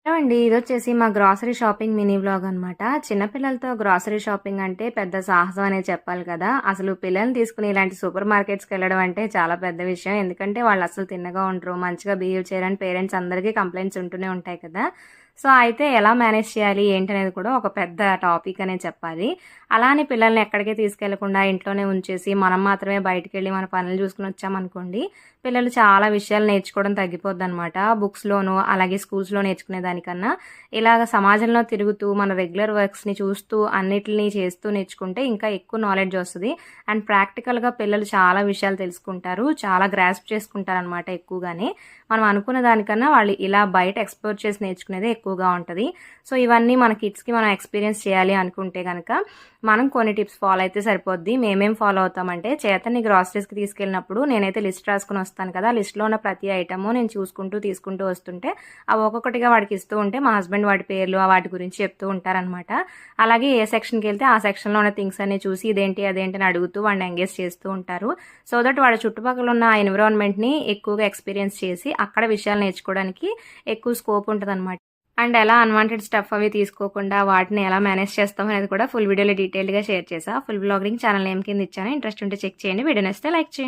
Hello అండి. ఇదొచ్చేసి మా grocery shopping mini vlog అనమాట. చిన్న పిల్లలతో గ్రాసరీ షాపింగ్ అంటే పెద్ద సాహసం అనే చెప్పాలి కదా! అసలు పిల్లల్ని తీసుకొని ఇలాంటి సూపర్ మార్కెట్స్‌కెళ్ళడం అంటే చాలా పెద్ద విషయం. ఎందుకంటే వాళ్ళు అసలు తిన్నగా ఉండరు. మంచిగా బిహేవ్ చేయరని పేరెంట్స్ అందరికీ కంప్లెయింట్స్ ఉంటూనే ఉంటాయి కదా! సో, అయితే ఎలా మేనేజ్ చేయాలి ఏంటనేది కూడా ఒక పెద్ద టాపిక్ అనే చెప్పాలి. అలా అని పిల్లల్ని ఎక్కడికి తీసుకెళ్లకుండా ఇంట్లోనే ఉంచేసి మనం మాత్రమే బయటికెళ్ళి మన పనులు చూసుకొని వచ్చామనుకోండి, పిల్లలు చాలా విషయాలు నేర్చుకోవడం తగ్గిపోద్దనమాట. బుక్స్‌లోనూ, అలాగే స్కూల్స్‌లో నేర్చుకునే దానికన్నా, ఇలాగ సమాజంలో తిరుగుతూ, మన రెగ్యులర్ వర్క్స్‌ని చూస్తూ, అన్నిటిని చేస్తూ నేర్చుకుంటే ఇంకా ఎక్కువ నాలెడ్జ్ వస్తది. అండ్ ప్రాక్టికల్‌గా పిల్లలు చాలా విషయాలు తెలుసుకుంటారు. చాలా గ్రాస్ప్ చేసుకుంటారనమాట ఎక్కువగానే. మనం అనుకున్న దానికన్నా వాళ్ళు ఇలా బయట ఎక్స్‌ప్లోర్ చేసి నేర్చుకునేదే ఎక్కువగా ఉంటది. సో, ఇవన్నీ మన కిడ్స్‌కి మనం ఎక్స్‌పీరియన్స్ చేయాలి అనుకుంటే గనక, మనం కొన్ని టిప్స్ ఫాలో అయితే సరిపోద్ది. మేమేం ఫాలో అవుతామంటే, చేతన్ని గ్రాసరీస్‌కి తీసుకెళ్ళినప్పుడు నేనైతే లిస్ట్ రాసుకొని వస్తాను కదా! లిస్ట్‌లో ఉన్న ప్రతి ఐటెము నేను చూసుకుంటూ, తీసుకుంటూ వస్తుంటే, అవి ఒక్కొక్కటిగా వాడికి ఇస్తూ ఉంటే, మా హస్బెండ్ వాటి పేర్లు, వాటి గురించి చెప్తూ ఉంటారనమాట. అలాగే ఏ సెక్షన్‌కెళ్తే ఆ సెక్షన్‌లో ఉన్న థింగ్స్ అన్నీ చూసి ఇదేంటి, అదేంటి అని అడుగుతూ వాడిని ఎంగేజ్ చేస్తూ ఉంటారు. సో దట్ వాడి చుట్టుపక్కల ఉన్న ఆ ఎన్విరాన్మెంట్‌ని ఎక్కువగా ఎక్స్‌పీరియన్స్ చేసి, అక్కడ విషయాలు నేర్చుకోవడానికి ఎక్కువ స్కోప్ ఉంటదనమాట. అండ్ ఎలా అన్‌వాంటెడ్ స్టఫ్ అవి తీసుకోకుండా వాటిని ఎలా మేనేజ్ చేస్తాం అనేది కూడా ఫుల్ వీడియోలో డీటెయిల్డ్‌గా షేర్ చేశా. Full vlog link channel name కింద ఇచ్చాను. ఇంట్రెస్ట్ ఉంటే చెక్ చేయండి. వీడియో నచ్చితే లైక్ చేయండి.